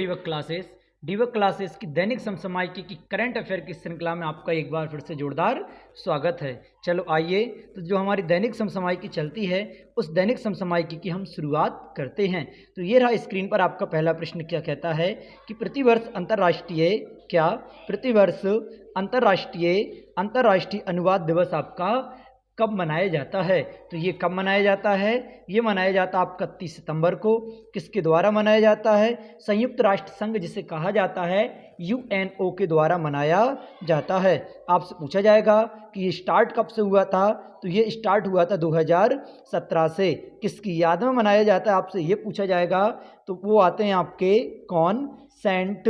डीवक classes. डीवक classes की दैनिक समसामयिकी की current affair की श्रृंखला में आपका एक बार फिर से जोरदार स्वागत है। चलो आइए, तो जो हमारी दैनिक समसामयिकी चलती है उस दैनिक समसामयिकी की हम शुरुआत करते हैं। तो ये रहा स्क्रीन पर आपका पहला प्रश्न, क्या कहता है कि प्रतिवर्ष अंतर्राष्ट्रीय अनुवाद दिवस आपका कब मनाया जाता है। तो ये कब मनाया जाता है, ये मनाया जाता है आपका 31 सितंबर को। किसके द्वारा मनाया जाता है, संयुक्त राष्ट्र संघ जिसे कहा जाता है यूएनओ के द्वारा मनाया जाता है। आपसे पूछा जाएगा कि ये स्टार्ट कब से हुआ था, तो ये स्टार्ट हुआ था 2017 से। किसकी याद में मनाया जाता है, आपसे ये पूछा जाएगा। तो वो आते हैं आपके कौन, सेंट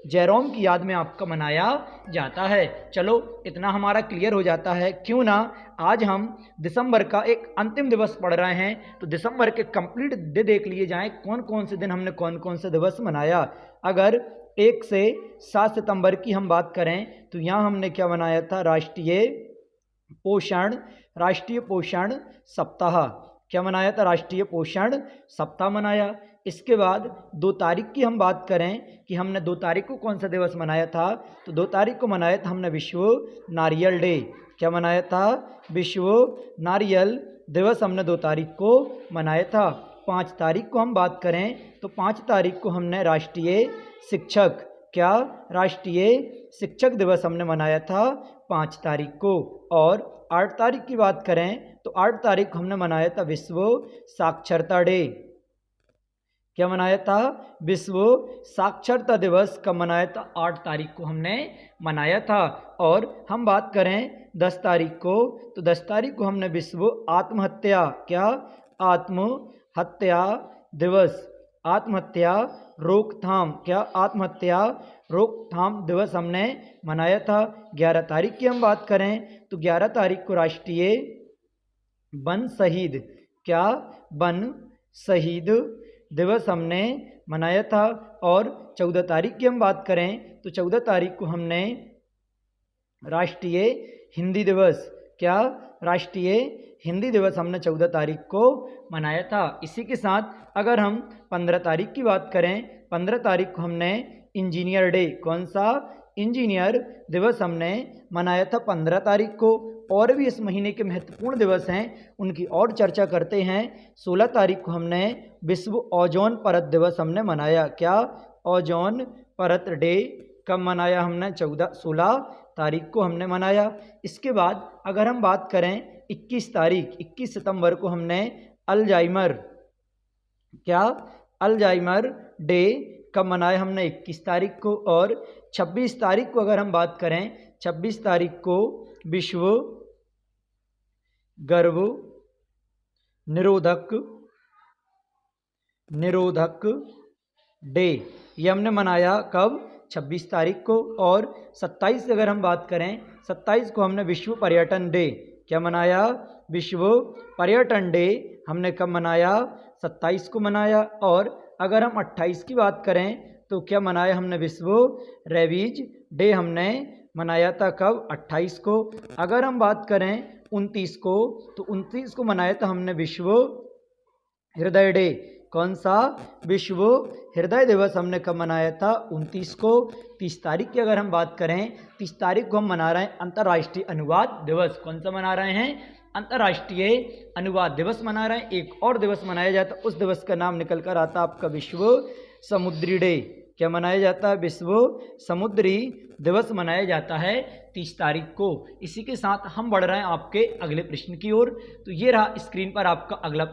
जेरोम की याद में आपका मनाया जाता है। चलो इतना हमारा क्लियर हो जाता है। क्यों ना आज हम दिसंबर का एक अंतिम दिवस पढ़ रहे हैं, तो दिसंबर के कंप्लीट डे देख लिए जाएं, कौन कौन से दिन हमने कौन कौन से दिवस मनाया। अगर 1 से 7 सितंबर की हम बात करें तो यहाँ हमने क्या मनाया था, राष्ट्रीय पोषण सप्ताह। क्या मनाया था, राष्ट्रीय पोषण सप्ताह मनाया। इसके बाद 2 तारीख की हम बात करें कि हमने 2 तारीख को कौन सा दिवस मनाया था, तो 2 तारीख को मनाया था हमने विश्व नारियल डे। क्या मनाया था, विश्व नारियल दिवस हमने 2 तारीख को मनाया था। 5 तारीख को हम बात करें तो 5 तारीख को हमने राष्ट्रीय शिक्षक दिवस हमने मनाया था 5 तारीख को। और 8 तारीख की बात करें तो 8 तारीख को हमने मनाया था विश्व साक्षरता डे। क्या मनाया था, विश्व साक्षरता दिवस कब मनाया था, 8 तारीख को हमने मनाया था। और हम बात करें 10 तारीख को, तो 10 तारीख को हमने विश्व आत्महत्या रोकथाम दिवस हमने मनाया था। 11 तारीख की हम बात करें तो 11 तारीख को राष्ट्रीय वन शहीद दिवस हमने मनाया था। और 14 तारीख की हम बात करें तो 14 तारीख को हमने राष्ट्रीय हिंदी दिवस हमने 14 तारीख को मनाया था। इसी के साथ अगर हम 15 तारीख की बात करें, 15 तारीख को हमने इंजीनियर डे, कौन सा, इंजीनियर दिवस हमने मनाया था 15 तारीख को। और भी इस महीने के महत्वपूर्ण दिवस हैं, उनकी और चर्चा करते हैं। 16 तारीख को हमने विश्व ओजोन परत दिवस हमने मनाया। क्या, ओजोन परत डे कब मनाया हमने, 16 तारीख को हमने मनाया। इसके बाद अगर हम बात करें 21 सितंबर को हमने अल्जाइमर डे कब मनाया हमने, 21 तारीख को। और 26 तारीख को अगर हम बात करें, 26 तारीख को विश्व गर्भ निरोधक डे, ये हमने मनाया कब, 26 तारीख को। और 27 अगर हम बात करें, 27 को हमने विश्व पर्यटन डे, क्या मनाया, विश्व पर्यटन डे हमने कब मनाया, 27 को मनाया। और अगर हम 28 की बात करें तो क्या मनाया हमने, विश्व रेबीज डे हमने मनाया था कब, 28 को। अगर हम बात करें 29 को, तो 29 को मनाया था हमने विश्व हृदय डे, कौन सा, विश्व हृदय दिवस हमने कब मनाया था, 29 को। 30 तारीख की अगर हम बात करें, 30 तारीख को हम मना रहे हैं अंतर्राष्ट्रीय अनुवाद दिवस। कौन सा मना रहे हैं, अंतर्राष्ट्रीय अनुवाद दिवस मना रहे हैं। एक और दिवस मनाया जाता है, उस दिवस का नाम निकल कर आता है आपका विश्व समुद्री डे। क्या मनाया जाता है, विश्व समुद्री दिवस मनाया जाता है 30 तारीख को। इसी के साथ हम बढ़ रहे हैं आपके अगले प्रश्न की ओर। तो ये रहा स्क्रीन पर आपका अगला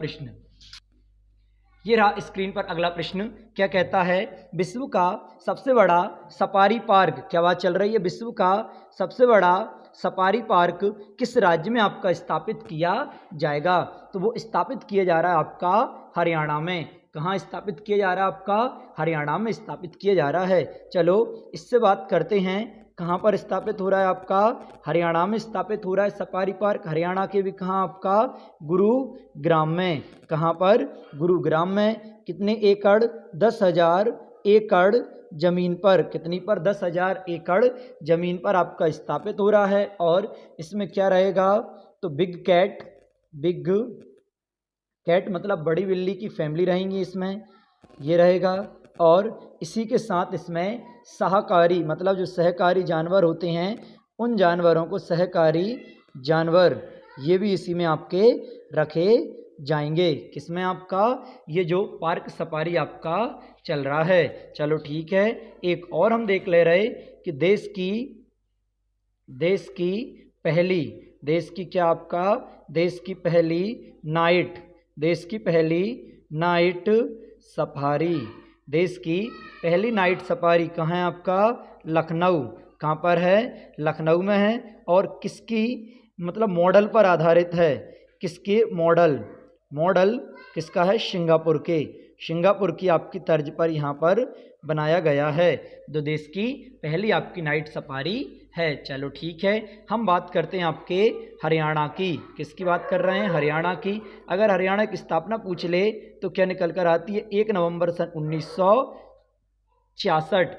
प्रश्न, क्या कहता है, विश्व का सबसे बड़ा सफारी पार्क, क्या बात चल रही है, विश्व का सबसे बड़ा सफारी पार्क किस राज्य में आपका स्थापित किया जाएगा। तो वो स्थापित किया जा रहा है आपका हरियाणा में। कहाँ स्थापित किया जा रहा है, आपका हरियाणा में स्थापित किया जा रहा है। चलो इससे बात करते हैं, कहाँ पर स्थापित हो रहा है, आपका हरियाणा में स्थापित हो रहा है सफारी पार्क। हरियाणा के भी कहाँ, आपका गुरुग्राम में। कहाँ पर, गुरुग्राम में। कितने एकड़, 10,000 एकड़ जमीन पर, कितनी पर, 10,000 एकड़ जमीन पर आपका स्थापित हो रहा है। और इसमें क्या रहेगा, तो बिग कैट मतलब बड़ी बिल्ली की फैमिली रहेंगी इसमें। ये रहेगा। और इसी के साथ इसमें शाकाहारी मतलब जो सहकारी जानवर होते हैं उन जानवरों को सहकारी जानवर ये भी इसी में आपके रखे जाएंगे। किसमें आपका ये जो पार्क सफारी आपका चल रहा है। चलो ठीक है, एक और हम देख ले रहे कि देश की पहली देश की क्या आपका देश की पहली नाइट सफारी देश की पहली नाइट सफारी कहाँ है आपका लखनऊ। कहाँ पर है लखनऊ में है। और किसकी मतलब मॉडल पर आधारित है। किसके मॉडल किसका है सिंगापुर की आपकी तर्ज पर यहाँ पर बनाया गया है। तो देश की पहली आपकी नाइट सफारी है। चलो ठीक है, हम बात करते हैं आपके हरियाणा की। किसकी बात कर रहे हैं हरियाणा की। अगर हरियाणा की स्थापना पूछ ले तो क्या निकल कर आती है 1 नवंबर सन 1966।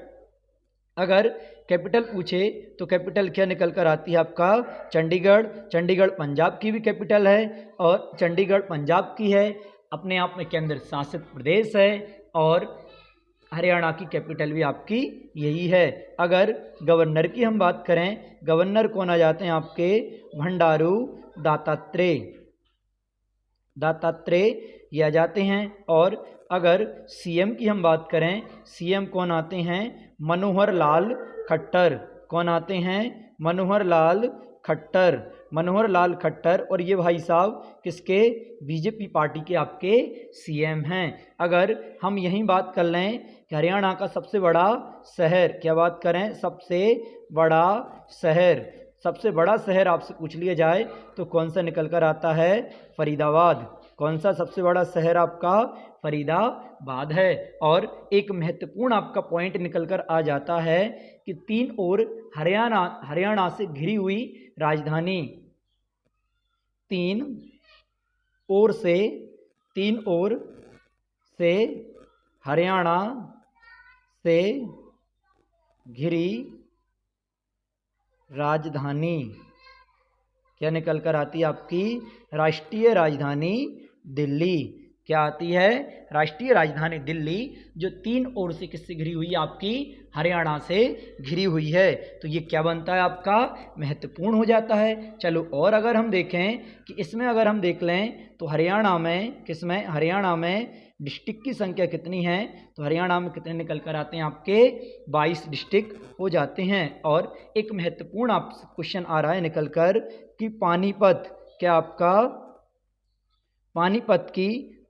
अगर कैपिटल पूछे तो कैपिटल क्या निकल कर आती है आपका चंडीगढ़ पंजाब की भी कैपिटल है और चंडीगढ़ पंजाब की है, अपने आप में केंद्र शासित प्रदेश है। और हरियाणा की कैपिटल भी आपकी यही है। अगर गवर्नर की हम बात करें, गवर्नर कौन आ जाते हैं आपके भंडारू दत्तात्रेय ये आ जाते हैं। और अगर सीएम की हम बात करें, सीएम कौन आते हैं मनोहर लाल खट्टर। कौन आते हैं मनोहर लाल खट्टर। और ये भाई साहब किसके बीजेपी पार्टी के आपके सीएम हैं। अगर हम यही बात कर लें कि हरियाणा का सबसे बड़ा शहर, क्या बात करें सबसे बड़ा शहर आपसे पूछ लिया जाए तो कौन सा निकल कर आता है फरीदाबाद। कौन सा सबसे बड़ा शहर आपका फरीदाबाद है। और एक महत्वपूर्ण आपका पॉइंट निकल कर आ जाता है कि तीन ओर हरियाणा से घिरी हुई राजधानी, तीन ओर से हरियाणा से घिरी राजधानी क्या निकल कर आती है आपकी राष्ट्रीय राजधानी दिल्ली। क्या आती है राष्ट्रीय राजधानी दिल्ली, जो तीन ओर से किससे घिरी हुई है आपकी हरियाणा से घिरी हुई है। तो ये क्या बनता है आपका महत्वपूर्ण हो जाता है। चलो और अगर हम देखें कि इसमें अगर हम देख लें तो हरियाणा में डिस्ट्रिक्ट की संख्या कितनी है, तो हरियाणा में कितने निकल कर आते हैं आपके 22 डिस्ट्रिक्ट हो जाते हैं। और एक महत्वपूर्ण आप क्वेश्चन आ रहा है निकल कर कि पानीपत की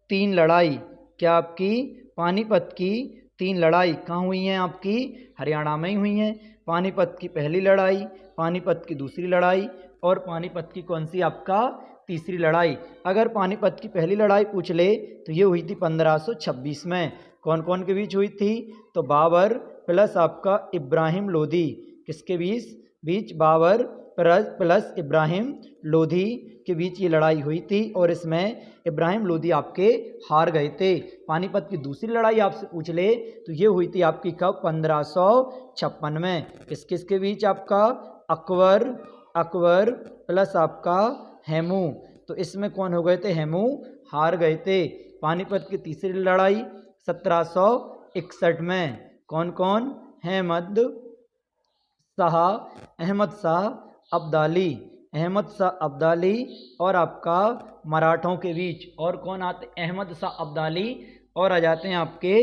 तीन लड़ाई, क्या आपकी पानीपत की तीन लड़ाई कहाँ हुई हैं आपकी हरियाणा में ही हुई हैं। पानीपत की पहली लड़ाई, पानीपत की दूसरी लड़ाई और पानीपत की कौन सी आपका तीसरी लड़ाई। अगर पानीपत की पहली लड़ाई पूछ ले तो ये हुई थी 1526 में। कौन कौन के बीच हुई थी, तो बाबर प्लस आपका इब्राहिम लोधी। किसके बीच बाबर प्लस इब्राहिम लोधी के बीच ये लड़ाई हुई थी और इसमें इब्राहिम लोधी आपके हार गए थे। पानीपत की दूसरी लड़ाई आपसे पूछ ले तो ये हुई थी आपकी कब 1556 में। किस किस के बीच आपका अकबर प्लस आपका हेमू, तो इसमें कौन हो गए थे हेमू हार गए थे। पानीपत की तीसरी लड़ाई 1761 में, कौन कौन अहमद शाह अब्दाली और आपका मराठों के बीच। और कौन आते अहमद शाह अब्दाली और आ जाते हैं आपके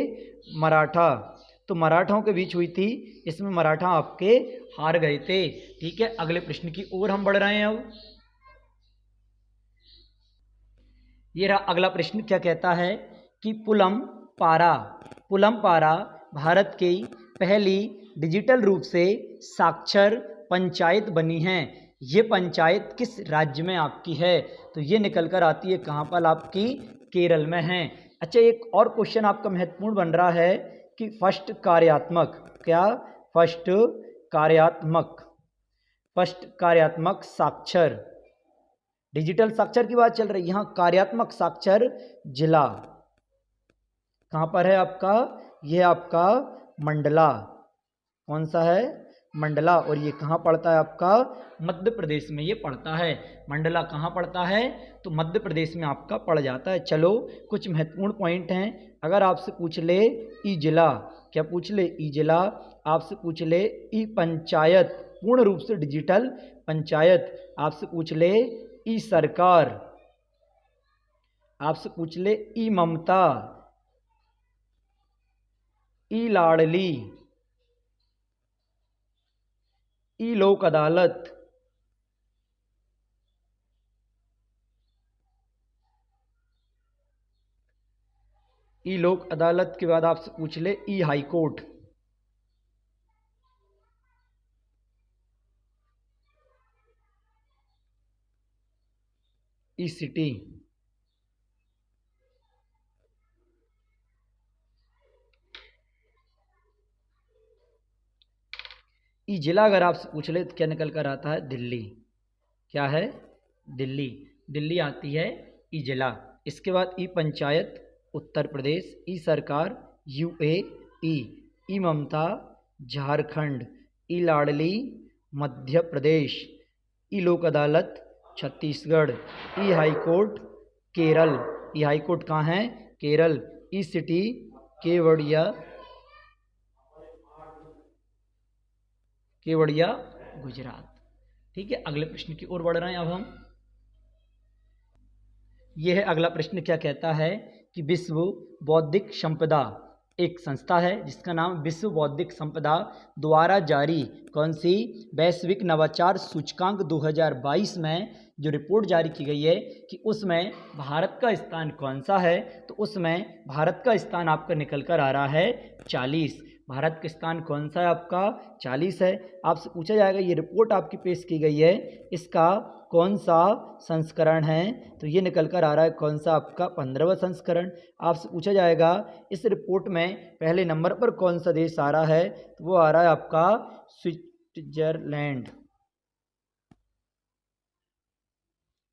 मराठा, तो मराठों के बीच हुई थी। इसमें मराठा आपके हार गए थे। ठीक है, अगले प्रश्न की ओर हम बढ़ रहे हैं। अब ये रहा अगला प्रश्न, क्या कहता है कि पुलम पारा भारत की पहली डिजिटल रूप से साक्षर पंचायत बनी है। ये पंचायत किस राज्य में आपकी है, तो ये निकल कर आती है कहाँ पर आपकी केरल में है। अच्छा, एक और क्वेश्चन आपका महत्वपूर्ण बन रहा है कि फर्स्ट कार्यात्मक साक्षर, डिजिटल साक्षर की बात चल रही है, यहाँ कार्यात्मक साक्षर जिला कहाँ पर है आपका, यह आपका मंडला। कौन सा है मंडला, और ये कहाँ पड़ता है आपका मध्य प्रदेश में ये पड़ता है। मंडला कहाँ पड़ता है, तो मध्य प्रदेश में आपका पड़ जाता है। चलो कुछ महत्वपूर्ण पॉइंट हैं अगर आपसे पूछ ले ई जिला, क्या पूछ ले ई जिला, आपसे पूछ ले ई पंचायत, पूर्ण रूप से डिजिटल पंचायत, आपसे पूछ ले ई सरकार, आपसे पूछ ले ई ममता, ई लाडली, ई लोक अदालत, ई लोक अदालत के बाद आपसे पूछ ले ई हाई कोर्ट, ई सिटी, ई जिला अगर आपसे पूछ ले तो क्या निकल कर आता है? दिल्ली। क्या है? दिल्ली। दिल्ली आती है ई जिला। इसके बाद ई पंचायत उत्तर प्रदेश, ई सरकार यूएई, ई ममता झारखंड, ई लाडली मध्य प्रदेश, ई लोक अदालत छत्तीसगढ़, ई हाई कोर्ट केरल, ई हाई कोर्ट कहाँ है? केरल, ई सिटी केवड़िया, केवड़िया गुजरात। ठीक है, अगले प्रश्न की ओर बढ़ रहे हैं अब हम। यह है अगला प्रश्न, क्या कहता है कि विश्व बौद्धिक संपदा एक संस्था है जिसका नाम विश्व बौद्धिक संपदा द्वारा जारी कौन सी वैश्विक नवाचार सूचकांक 2022 में जो रिपोर्ट जारी की गई है कि उसमें भारत का स्थान कौन सा है, तो उसमें भारत का स्थान आपका निकल कर आ रहा है 40। भारत का स्थान कौन सा है आपका? 40 है। आपसे पूछा जाएगा ये रिपोर्ट आपकी पेश की गई है, इसका कौन सा संस्करण है, तो ये निकल कर आ रहा है कौन सा आपका 15वां संस्करण। आपसे पूछा जाएगा इस रिपोर्ट में पहले नंबर पर कौन सा देश आ रहा है, तो वो आ रहा है आपका स्विट्जरलैंड।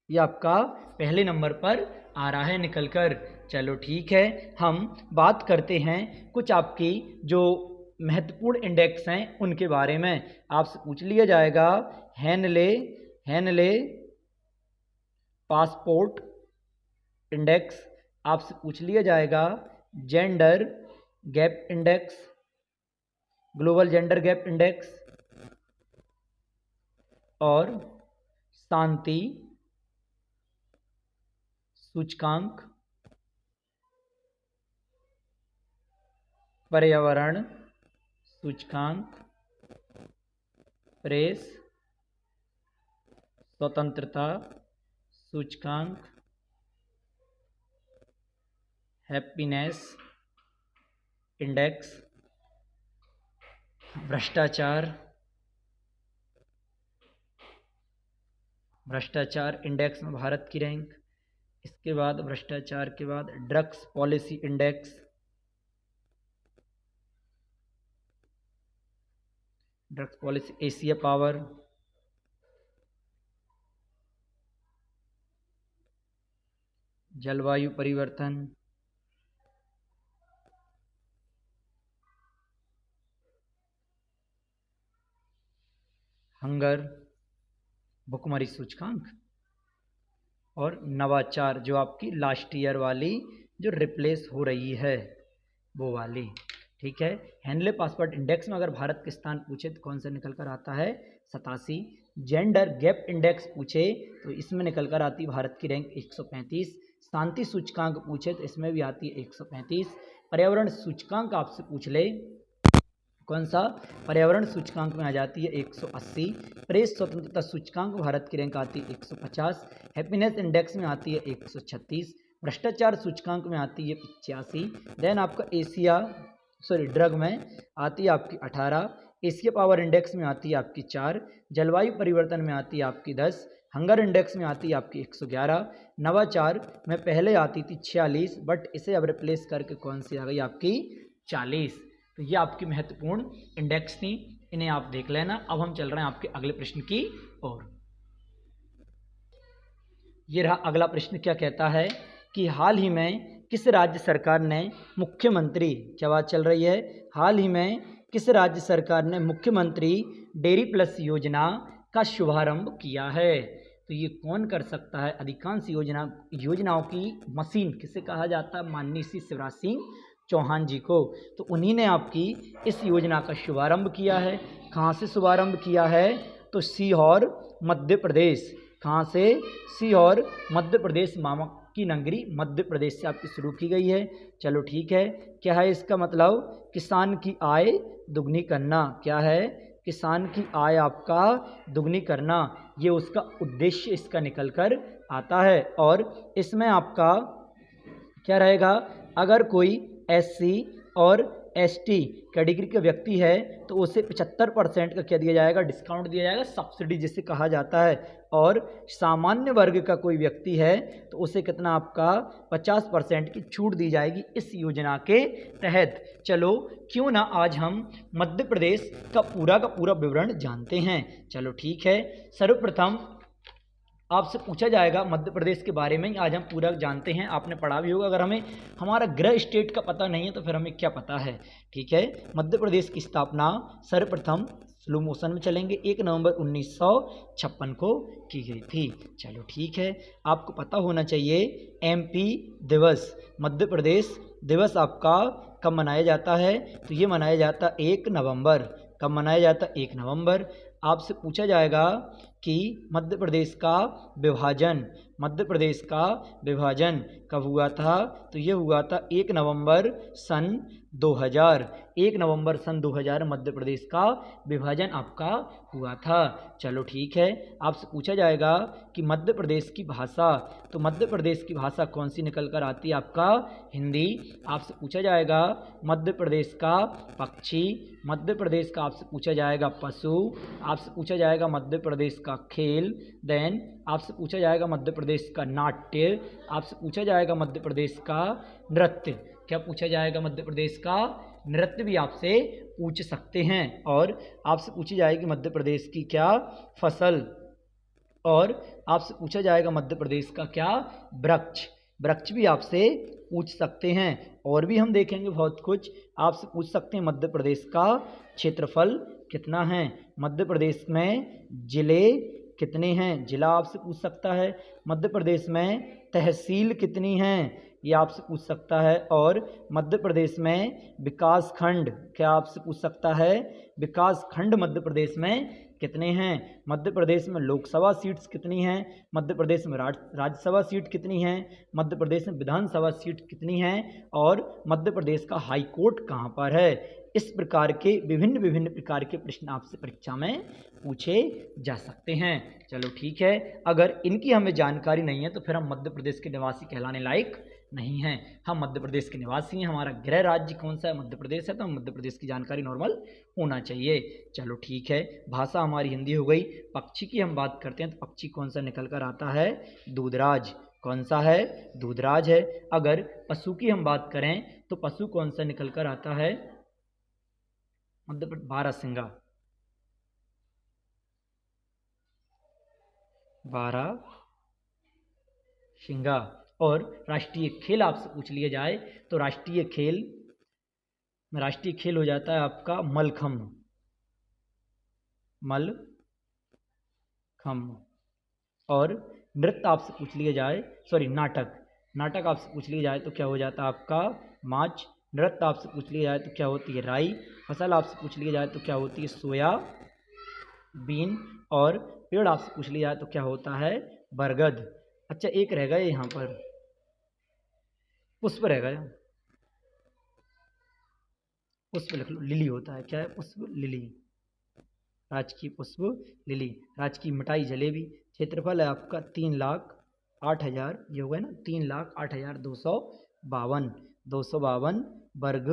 ये आपका पहले नंबर पर आ रहा है निकल कर। चलो ठीक है, हम बात करते हैं कुछ आपकी जो महत्वपूर्ण इंडेक्स हैं उनके बारे में। आपसे पूछ लिया जाएगा हेनले पासपोर्ट इंडेक्स, आपसे पूछ लिया जाएगा gender gap index, global gender gap index, और शांति सूचकांक, पर्यावरण सूचकांक, प्रेस स्वतंत्रता सूचकांक, हैप्पीनेस इंडेक्स, भ्रष्टाचार इंडेक्स में भारत की रैंक। इसके बाद भ्रष्टाचार के बाद drugs policy index, drugs policy Asia power, जलवायु परिवर्तन, हंगर भुखमरी सूचकांक, और नवाचार जो आपकी लास्ट ईयर वाली जो रिप्लेस हो रही है वो वाली। ठीक है, हेनले पासपोर्ट इंडेक्स में अगर भारत के स्थान पूछे तो कौन सा निकल कर आता है? 87। जेंडर गैप इंडेक्स पूछे तो इसमें निकल कर आती है भारत की रैंक 135। शांति सूचकांक पूछे तो इसमें भी आती है 135। पर्यावरण सूचकांक आपसे पूछ ले कौन सा? पर्यावरण सूचकांक में आ जाती है 180। प्रेस स्वतंत्रता सूचकांक भारत की रैंक आती है 150। हैप्पीनेस इंडेक्स में आती है 136। भ्रष्टाचार सूचकांक में आती है 85। देन आपका ड्रग में आती है आपकी 18। एशिया पावर इंडेक्स में आती है आपकी 4। जलवायु परिवर्तन में आती है आपकी 10। हंगर इंडेक्स में आती है आपकी 111। नवाचार में पहले आती थी 46, बट इसे अब रिप्लेस करके कौन सी आ गई आपकी 40। तो ये आपकी महत्वपूर्ण इंडेक्स थी, इन्हें आप देख लेना। अब हम चल रहे हैं आपके अगले प्रश्न की ओर। ये रहा अगला प्रश्न, क्या कहता है कि हाल ही में किस राज्य सरकार ने मुख्यमंत्री, क्या बात चल रही है, हाल ही में किस राज्य सरकार ने मुख्यमंत्री डेयरी प्लस योजना का शुभारंभ किया है? तो ये कौन कर सकता है? अधिकांश योजनाओं की मशीन किसे कहा जाता है? माननीय श्री शिवराज सिंह चौहान जी को। तो उन्हीं ने आपकी इस योजना का शुभारंभ किया है। कहाँ से शुभारंभ किया है? तो सीहोर मध्य प्रदेश। कहाँ से? सीहोर मध्य प्रदेश, मामा की नगरी मध्य प्रदेश से आपकी शुरू की गई है। चलो ठीक है, क्या है इसका मतलब? किसान की आय दुगनी करना। क्या है? किसान की आय आपका दुगनी करना, ये उसका उद्देश्य इसका निकल कर आता है। और इसमें आपका क्या रहेगा? अगर कोई SC और ST कैटेगरी का व्यक्ति है तो उसे 75% का क्या दिया जाएगा? डिस्काउंट दिया जाएगा, सब्सिडी जिसे कहा जाता है। और सामान्य वर्ग का कोई व्यक्ति है तो उसे कितना आपका 50% की छूट दी जाएगी इस योजना के तहत। चलो क्यों ना आज हम मध्य प्रदेश का पूरा विवरण जानते हैं। चलो ठीक है, सर्वप्रथम आपसे पूछा जाएगा मध्य प्रदेश के बारे में, आज हम पूरा जानते हैं। आपने पढ़ा भी होगा। अगर हमें हमारा गृह स्टेट का पता नहीं है तो फिर हमें क्या पता है? ठीक है, मध्य प्रदेश की स्थापना सर्वप्रथम स्लो मोशन में चलेंगे 1 नवंबर 1956 को की गई थी। चलो ठीक है, आपको पता होना चाहिए MP दिवस, मध्य प्रदेश दिवस आपका कब मनाया जाता है? तो ये मनाया जाता 1 नवंबर। कब मनाया जाता? 1 नवंबर। आपसे पूछा जाएगा कि मध्य प्रदेश का विभाजन कब हुआ था? तो ये हुआ था 1 नवंबर सन 2000। 1 नवंबर सन 2000 मध्य प्रदेश का विभाजन आपका हुआ था। चलो ठीक है, आपसे पूछा जाएगा कि मध्य प्रदेश की भाषा, तो मध्य प्रदेश की भाषा कौन सी निकल कर आती है? आपका हिंदी। आपसे पूछा जाएगा मध्य प्रदेश का पक्षी, मध्य प्रदेश का आपसे पूछा जाएगा पशु, आपसे पूछा जाएगा मध्य प्रदेश का खेल, देन आपसे पूछा जाएगा मध्य प्रदेश का नाट्य, आपसे पूछा जाएगा मध्य प्रदेश का नृत्य। क्या पूछा जाएगा? मध्य प्रदेश का नृत्य भी आपसे पूछ सकते हैं। और आपसे पूछी जाएगी मध्य प्रदेश की क्या? फसल। और आपसे पूछा जाएगा मध्य प्रदेश का क्या? वृक्ष भी आपसे पूछ सकते हैं। और भी हम देखेंगे बहुत कुछ। आपसे पूछ सकते हैं मध्य प्रदेश का क्षेत्रफल कितना है? मध्य प्रदेश में जिले कितने हैं? जिला आपसे पूछ सकता है। मध्य प्रदेश में तहसील कितनी हैं? ये आपसे पूछ सकता है। और मध्य प्रदेश में विकास खंड क्या आपसे पूछ सकता है? विकास खंड मध्य प्रदेश में कितने हैं? मध्य प्रदेश में लोकसभा सीट्स कितनी हैं? मध्य प्रदेश में राज्यसभा सीट कितनी हैं? मध्य प्रदेश में विधानसभा सीट कितनी हैं? और मध्य प्रदेश का हाई कोर्ट कहाँ पर है? इस प्रकार के विभिन्न प्रकार के प्रश्न आपसे परीक्षा में पूछे जा सकते हैं। चलो ठीक है, अगर इनकी हमें जानकारी नहीं है तो फिर हम मध्य प्रदेश के निवासी कहलाने लायक नहीं हैं। हम मध्य प्रदेश के निवासी हैं, हमारा गृह राज्य कौन सा है? मध्य प्रदेश है, तो हम मध्य प्रदेश की जानकारी नॉर्मल होना चाहिए। चलो ठीक है, भाषा हमारी हिंदी हो गई। पक्षी की हम बात करते हैं तो पक्षी कौन सा निकल कर आता है? दूधराज। कौन सा है? दूधराज है। अगर पशु की हम बात करें तो पशु कौन सा निकल कर आता है? मध्य प्रदेश बारहसिंगा। और राष्ट्रीय खेल आपसे पूछ लिया जाए तो राष्ट्रीय खेल हो जाता है आपका मलखम्ब। और नृत्य आपसे पूछ लिया जाए, नाटक आपसे पूछ लिया जाए तो क्या हो जाता है आपका? मार्च। नृत्य आपसे पूछ लिया जाए तो क्या होती है? राई। फसल आपसे पूछ लिया जाए तो क्या होती है? सोयाबीन। और पेड़ आपसे पूछ लिया जाए तो क्या होता है? बरगद। अच्छा, एक रह गया यहाँ पर, पुष्प रह गया। पुष्प लिख लो, लिली होता है। क्या है? पुष्प लिली। राजकीय पुष्प लिली। राजकीय मिठाई जलेबी। क्षेत्रफल है आपका 3,08,000, ये हो गया ना, 3,08,252 वर्ग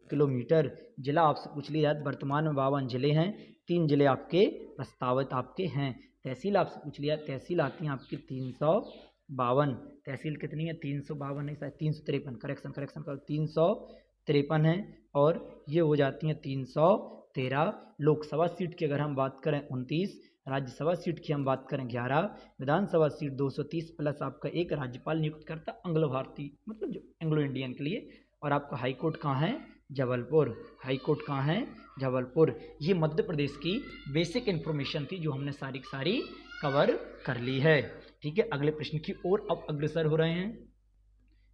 किलोमीटर। जिला आपसे पूछ लिया जाए, वर्तमान में 52 जिले हैं, 3 जिले आपके प्रस्तावित आपके हैं। तहसील आपसे पूछ लिया, तहसील आती हैं आपकी 352। तहसील कितनी है? 352 नहीं, शायद 353। करेक्शन करो, 353 है। और ये हो जाती हैं 313। लोकसभा सीट की अगर हम बात करें 29, राज्यसभा सीट की हम बात करें 11, विधानसभा सीट 230 प्लस आपका एक राज्यपाल नियुक्त करता एंग्लो भारतीय, मतलब जो एंग्लो इंडियन के लिए। और आपका हाई कोर्ट कहाँ है? जबलपुर। हाई कोर्ट कहाँ है? जबलपुर। ये मध्य प्रदेश की बेसिक इन्फॉर्मेशन थी जो हमने सारी की सारी कवर कर ली है। ठीक है, अगले प्रश्न की ओर अब अग्रसर हो रहे हैं।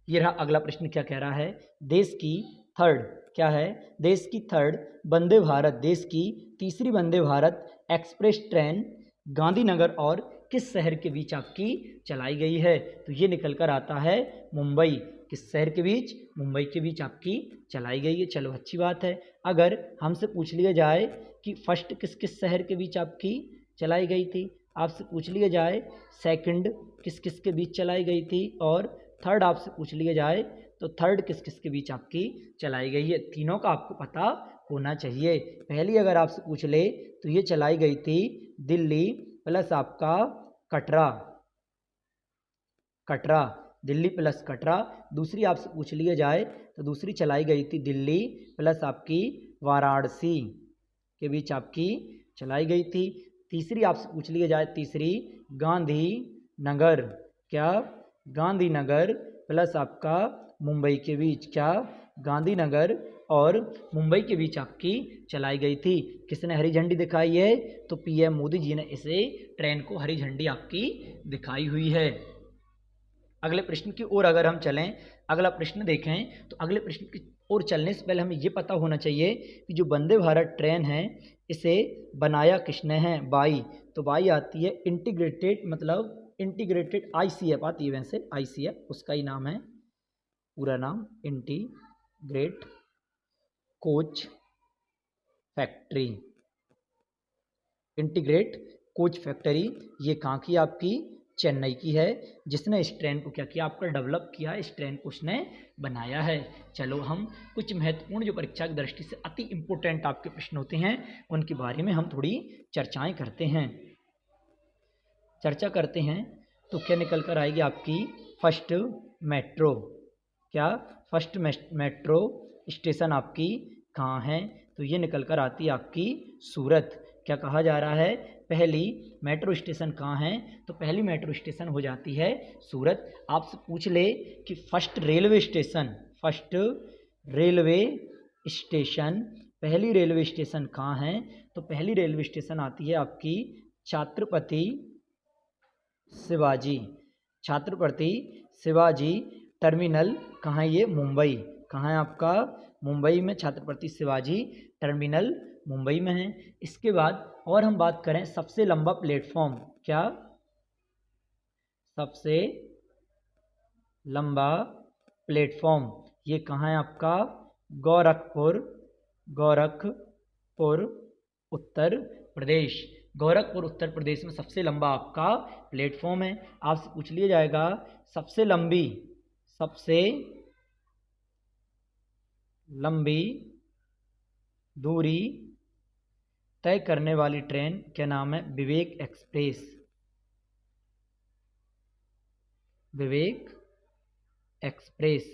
ये रहा अगला प्रश्न, क्या कह रहा है? देश की थर्ड, क्या है? देश की थर्ड वंदे भारत, देश की तीसरी वंदे भारत एक्सप्रेस ट्रेन गांधीनगर और किस शहर के बीच आपकी चलाई गई है? तो ये निकल कर आता है मुंबई। किस शहर के बीच? मुंबई के बीच आपकी चलाई गई है। चलो अच्छी बात है। अगर हमसे पूछ लिया जाए कि फर्स्ट किस किस शहर के बीच आपकी चलाई गई थी, आपसे पूछ लिया जाए सेकंड किस किस के बीच चलाई गई थी, और थर्ड आपसे पूछ लिया जाए तो थर्ड किस किस के बीच आपकी चलाई गई है, तीनों का आपको पता होना चाहिए। पहली अगर आपसे पूछ ले तो ये चलाई गई थी दिल्ली प्लस आपका कटरा, कटरा, दिल्ली प्लस कटरा। दूसरी आपसे पूछ लिया जाए तो दूसरी चलाई गई थी दिल्ली प्लस आपकी वाराणसी के बीच आपकी चलाई गई थी। तीसरी आपसे पूछ लिया जाए, तीसरी गांधी नगर, क्या? गांधीनगर प्लस आपका मुंबई के बीच, क्या? गांधीनगर और मुंबई के बीच आपकी चलाई गई थी। किसने हरी झंडी दिखाई है? तो पीएम मोदी जी ने इसे ट्रेन को हरी झंडी आपकी दिखाई हुई है। अगले प्रश्न की ओर अगर हम चलें, अगला प्रश्न देखें, तो अगले प्रश्न की ओर चलने से पहले हमें ये पता होना चाहिए कि जो वंदे भारत ट्रेन है इसे बनाया किसने है? बाई। तो बाई आती है इंटीग्रेटेड, मतलब इंटीग्रेटेड आईसीएफ आती है, वैसे आईसीएफ उसका ही नाम है, पूरा नाम integrate coach factory, integrate coach factory. ये कहाँ की? आपकी चेन्नई की है, जिसने इस ट्रेन को क्या किया? आपका डेवलप किया, इस ट्रेन को उसने बनाया है। चलो हम कुछ महत्वपूर्ण जो परीक्षा की दृष्टि से अति इम्पोर्टेंट आपके प्रश्न होते हैं उनके बारे में हम थोड़ी चर्चाएं करते हैं, चर्चा करते हैं। तो क्या निकल कर आएगी आपकी? फर्स्ट मेट्रो, क्या? फर्स्ट मेट्रो स्टेशन आपकी कहाँ है? तो ये निकल कर आती है आपकी सूरत। क्या कहा जा रहा है? पहली मेट्रो स्टेशन कहाँ है? तो पहली मेट्रो स्टेशन हो जाती है सूरत। आपसे पूछ ले कि first railway station, first railway station, पहली रेलवे स्टेशन कहाँ है? तो पहली रेलवे स्टेशन आती है आपकी छत्रपति शिवाजी, छत्रपति शिवाजी टर्मिनल कहाँ है? ये मुंबई। कहाँ है आपका? मुंबई में छत्रपति शिवाजी टर्मिनल मुंबई में है। इसके बाद और हम बात करें सबसे लंबा प्लेटफॉर्म, क्या? सबसे लंबा प्लेटफॉर्म ये कहाँ है आपका? गोरखपुर, गोरखपुर उत्तर प्रदेश, गोरखपुर उत्तर प्रदेश में सबसे लंबा आपका प्लेटफॉर्म है। आपसे पूछ लिया जाएगा सबसे लंबी, सबसे लंबी दूरी तय करने वाली ट्रेन क्या नाम है? विवेक एक्सप्रेस, विवेक एक्सप्रेस।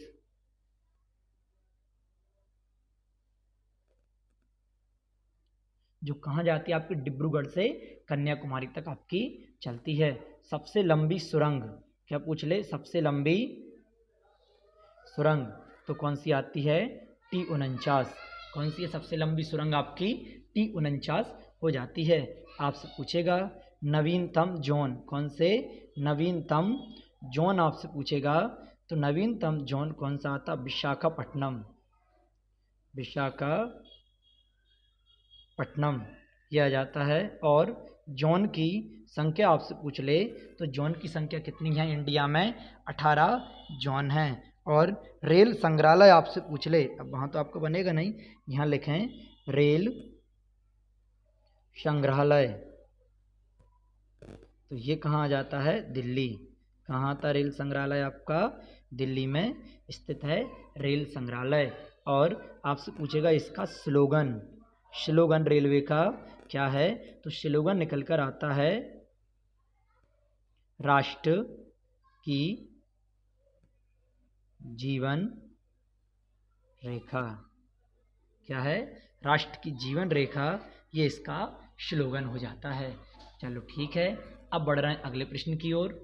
जो कहाँ जाती है? आपकी डिब्रूगढ़ से कन्याकुमारी तक आपकी चलती है। सबसे लंबी सुरंग, क्या पूछ ले? सबसे लंबी सुरंग तो कौन सी आती है? T49। कौन सी है सबसे लंबी सुरंग? आपकी T49 हो जाती है। आपसे पूछेगा नवीनतम जोन, कौन से? नवीनतम जोन आपसे पूछेगा तो नवीनतम जोन कौन सा आता? विशाखापट्टनम, विशाखापट्टनम यह आ जाता है। और जोन की संख्या आपसे पूछ ले तो जोन की संख्या कितनी है? इंडिया में 18 जोन हैं। और रेल संग्रहालय आपसे पूछ ले, अब वहाँ तो आपको बनेगा नहीं, यहाँ लिखें रेल संग्रहालय, तो ये कहाँ आ जाता है? दिल्ली। कहाँ आता रेल संग्रहालय? आपका दिल्ली में स्थित है रेल संग्रहालय। और आपसे पूछेगा इसका स्लोगन, स्लोगन रेलवे का क्या है? तो स्लोगन निकल कर आता है राष्ट्र की जीवन रेखा, क्या है? राष्ट्र की जीवन रेखा, ये इसका स्लोगन हो जाता है। चलो ठीक है, अब बढ़ रहे हैं अगले प्रश्न की ओर।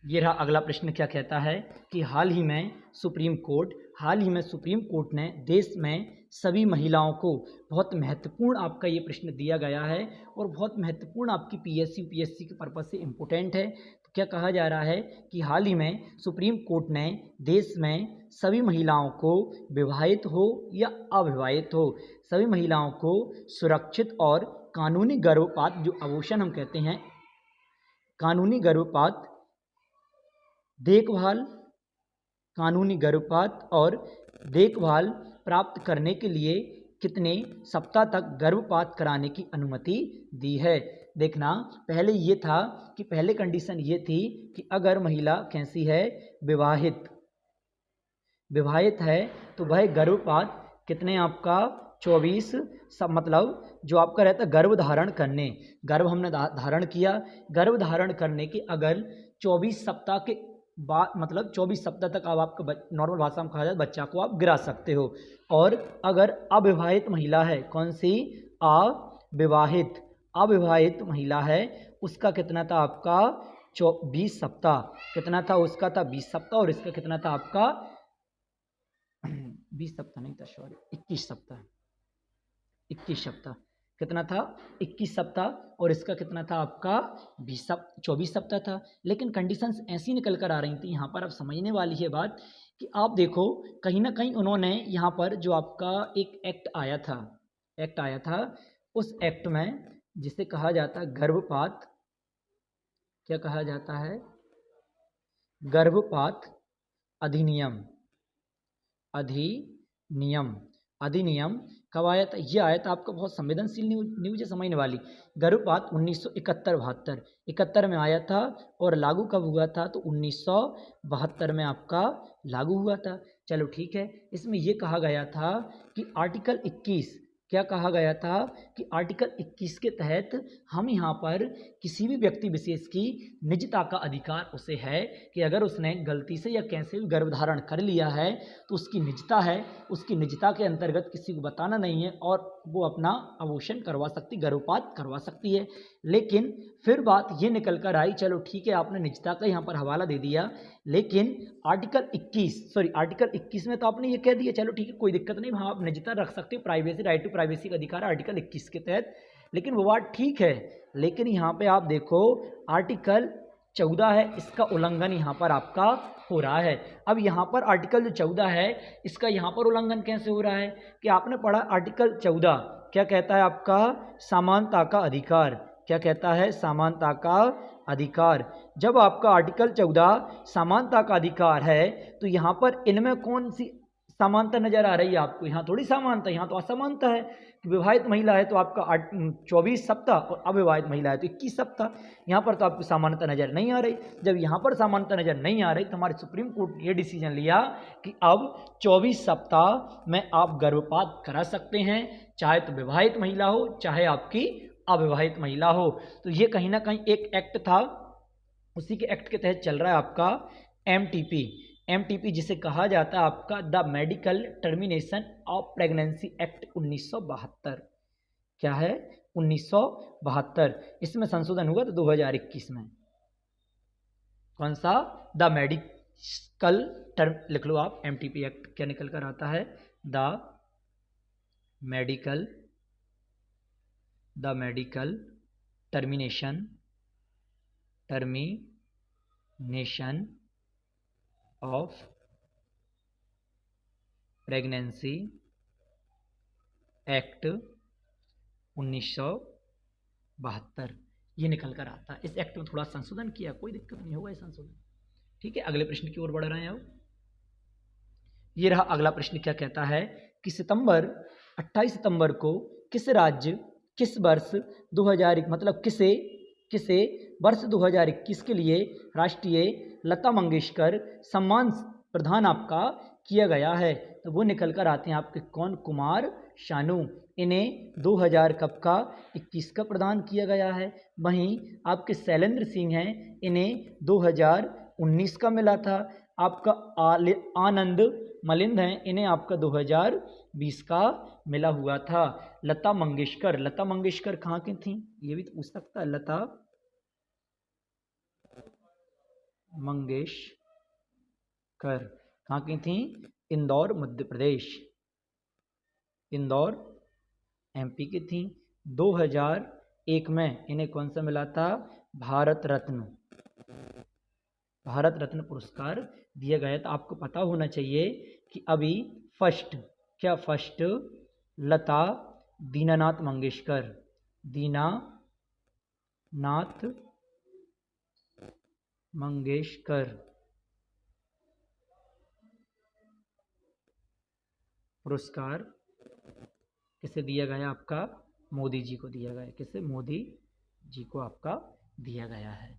ये रहा अगला प्रश्न, क्या कहता है कि हाल ही में सुप्रीम कोर्ट हाल ही में सुप्रीम कोर्ट ने देश में सभी महिलाओं को, बहुत महत्वपूर्ण आपका ये प्रश्न दिया गया है और बहुत महत्वपूर्ण आपकी पीएससी यूपीएससी के पर्पज से इम्पोर्टेंट है। तो क्या कहा जा रहा है कि हाल ही में सुप्रीम कोर्ट ने देश में सभी महिलाओं को, विवाहित हो या अविवाहित हो, सभी महिलाओं को सुरक्षित और कानूनी गर्भपात, जो अबॉर्शन हम कहते हैं, कानूनी गर्भपात देखभाल, कानूनी गर्भपात और देखभाल प्राप्त करने के लिए कितने सप्ताह तक गर्भपात कराने की अनुमति दी है। देखना, पहले ये था कि पहले कंडीशन ये थी कि अगर महिला कैसी है, विवाहित है, तो वह गर्भपात कितने आपका 24 सब, मतलब जो आपका रहता है गर्भ धारण करने, गर्भ हमने धारण किया, गर्भ धारण करने के अगर 24 सप्ताह के बाद, मतलब 24 सप्ताह तक आप आपका नॉर्मल भाषा में कहा जाए बच्चा को आप गिरा सकते हो। और अगर अविवाहित महिला है, कौन सी, अविवाहित महिला है, उसका कितना था आपका 20 सप्ताह, कितना था उसका, था 20 सप्ताह, और इसका कितना था आपका 20 सप्ताह नहीं था, सॉरी 21 सप्ताह, 21 सप्ताह, कितना था 21 सप्ताह, और इसका कितना था आपका 24 सप्ताह था। लेकिन कंडीशंस ऐसी निकल कर आ रही थी, यहाँ पर अब समझने वाली है बात कि आप देखो कहीं ना कहीं उन्होंने यहाँ पर जो आपका एक एक्ट आया था, उस एक्ट में जिसे कहा जाता है गर्भपात, क्या कहा जाता है, गर्भपात अधिनियम कब आया था? ये आया था आपका, बहुत संवेदनशील न्यूज है, समझने वाली। गर्भपात 1971 में आया था, और लागू कब हुआ था? तो 1972 में आपका लागू हुआ था। चलो ठीक है, इसमें ये कहा गया था कि आर्टिकल 21, क्या कहा गया था कि आर्टिकल 21 के तहत हम यहाँ पर किसी भी व्यक्ति विशेष की निजता का अधिकार उसे है कि अगर उसने गलती से या कैसे भी गर्भधारण कर लिया है तो उसकी निजता है, उसकी निजता के अंतर्गत किसी को बताना नहीं है और वो अपना अबॉर्शन करवा सकती, गर्भपात करवा सकती है। लेकिन फिर बात ये निकल कर आई, चलो ठीक है आपने निजता का यहाँ पर हवाला दे दिया, लेकिन आर्टिकल 21 में तो आपने ये कह दिया, चलो ठीक है कोई दिक्कत नहीं, वहाँ आप निजता रख सकते हो, प्राइवेसी, राइट टू प्राइवेसी का अधिकार आर्टिकल 21 के तहत, लेकिन वो बात ठीक है। लेकिन यहाँ पे आप देखो आर्टिकल 14 है, इसका उल्लंघन यहाँ पर आपका हो रहा है। अब यहाँ पर आर्टिकल जो 14 है, इसका यहाँ पर उल्लंघन कैसे हो रहा है कि आपने पढ़ा आर्टिकल 14 क्या कहता है आपका, समानता का अधिकार, क्या कहता है, समानता का अधिकार। जब आपका आर्टिकल 14 समानता का अधिकार है तो यहाँ पर इनमें कौन सी समानता नजर आ रही है आपको? यहाँ थोड़ी समानता, यहाँ तो असमानता है कि विवाहित महिला है तो आपका 24 सप्ताह और अविवाहित महिला है तो 21 सप्ताह, यहाँ पर तो आपको समानता नजर नहीं आ रही। जब यहाँ पर समानता नजर नहीं आ रही तो हमारे सुप्रीम कोर्ट ने ये डिसीजन लिया कि अब 24 सप्ताह में आप गर्भपात करा सकते हैं, चाहे तो विवाहित महिला हो चाहे आपकी अविवाहित महिला हो। तो ये कहीं ना कहीं एक एक्ट था, उसी के एक्ट के तहत चल रहा है आपका एमटीपी, जिसे कहा जाता है आपका the medical termination of pregnancy act 1972। क्या है? 1972। इसमें संशोधन हुआ तो 2021 में। कौन सा? द मेडिकल टर्म, लिख लो आप, एमटीपी एक्ट क्या निकल कर आता है, the medical termination of pregnancy act 1972, ये निकल कर आता है। इस एक्ट में थोड़ा संशोधन किया, कोई दिक्कत नहीं होगा, ये संशोधन ठीक है। अगले प्रश्न की ओर बढ़ रहे हैं अब। ये रहा अगला प्रश्न, क्या कहता है कि 28 सितंबर को किस राज्य, किस वर्ष 2001, मतलब किसे वर्ष 2021 के लिए राष्ट्रीय लता मंगेशकर सम्मान प्रदान आपका किया गया है? तो वो निकल कर आते हैं आपके कौन, कुमार शानू। इन्हें 2000 कब का, 21 का प्रदान किया गया है। वहीं आपके शैलेंद्र सिंह हैं, इन्हें 2019 का मिला था। आपका आनंद मलिंद हैं, इन्हें आपका 2020 का मिला हुआ था। लता मंगेशकर कहाँ की थी, ये भी तो पूछ सकता है। लता मंगेशकर कहाँ की थी? इंदौर मध्य प्रदेश, इंदौर एमपी की थी। 2001 में इन्हें कौन सा मिला था? भारत रत्न, भारत रत्न पुरस्कार दिया गया। तो आपको पता होना चाहिए कि अभी फर्स्ट, क्या फर्स्ट लता दीनानाथ मंगेशकर, दीनानाथ मंगेशकर पुरस्कार किसे दिया गया? आपका मोदी जी को दिया गया। किसे? मोदी जी को आपका दिया गया है।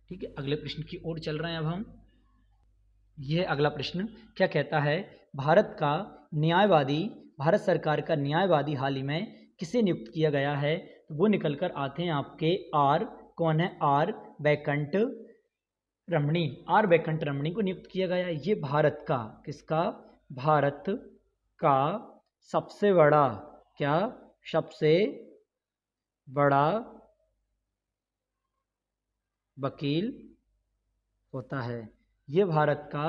ठीक है, अगले प्रश्न की ओर चल रहे हैं अब हम। यह अगला प्रश्न क्या कहता है? भारत का न्यायवादी, भारत सरकार का न्यायवादी हाल ही में किसे नियुक्त किया गया है? तो वो निकल कर आते हैं आपके आर, कौन है? Are Vaikunth Ramani, are Vaikunth रमणी को नियुक्त किया गया है। ये भारत का, किसका? भारत का सबसे बड़ा, क्या? सबसे बड़ा वकील होता है। ये भारत का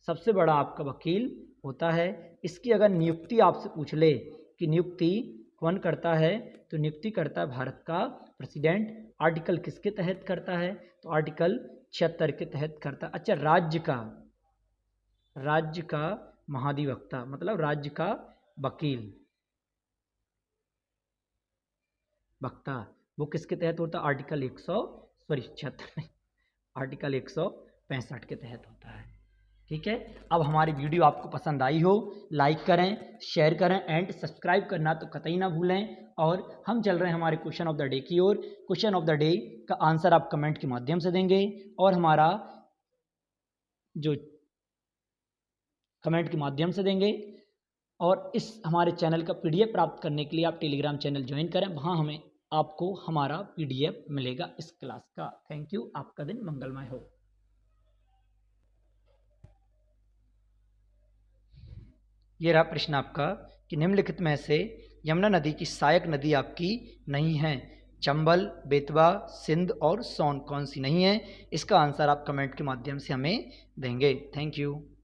सबसे बड़ा आपका वकील होता है। इसकी अगर नियुक्ति आपसे पूछ ले कि नियुक्ति कौन करता है, तो नियुक्ति करता है भारत का प्रेसिडेंट। आर्टिकल किसके तहत करता है? तो आर्टिकल 76 के तहत करता है। अच्छा, राज्य का महाधिवक्ता, मतलब राज्य का वकील वक्ता, वो किसके तहत होता है? आर्टिकल 165 के तहत होता है। ठीक है, अब हमारी वीडियो आपको पसंद आई हो, लाइक करें, शेयर करें एंड सब्सक्राइब करना तो कतई ना भूलें। और हम चल रहे हैं हमारे क्वेश्चन ऑफ द डे की ओर। क्वेश्चन ऑफ द डे का आंसर आप कमेंट के माध्यम से देंगे और हमारा जो कमेंट के माध्यम से देंगे। और इस हमारे चैनल का PDF प्राप्त करने के लिए आप टेलीग्राम चैनल ज्वाइन करें, वहाँ हमें आपको हमारा PDF मिलेगा इस क्लास का। थैंक यू, आपका दिन मंगलमय हो। ये रहा प्रश्न आपका कि निम्नलिखित में से यमुना नदी की सहायक नदी आपकी नहीं है। चंबल, बेतवा, सिंध और सोन कौन सी नहीं है? इसका आंसर आप कमेंट के माध्यम से हमें देंगे। Thank you.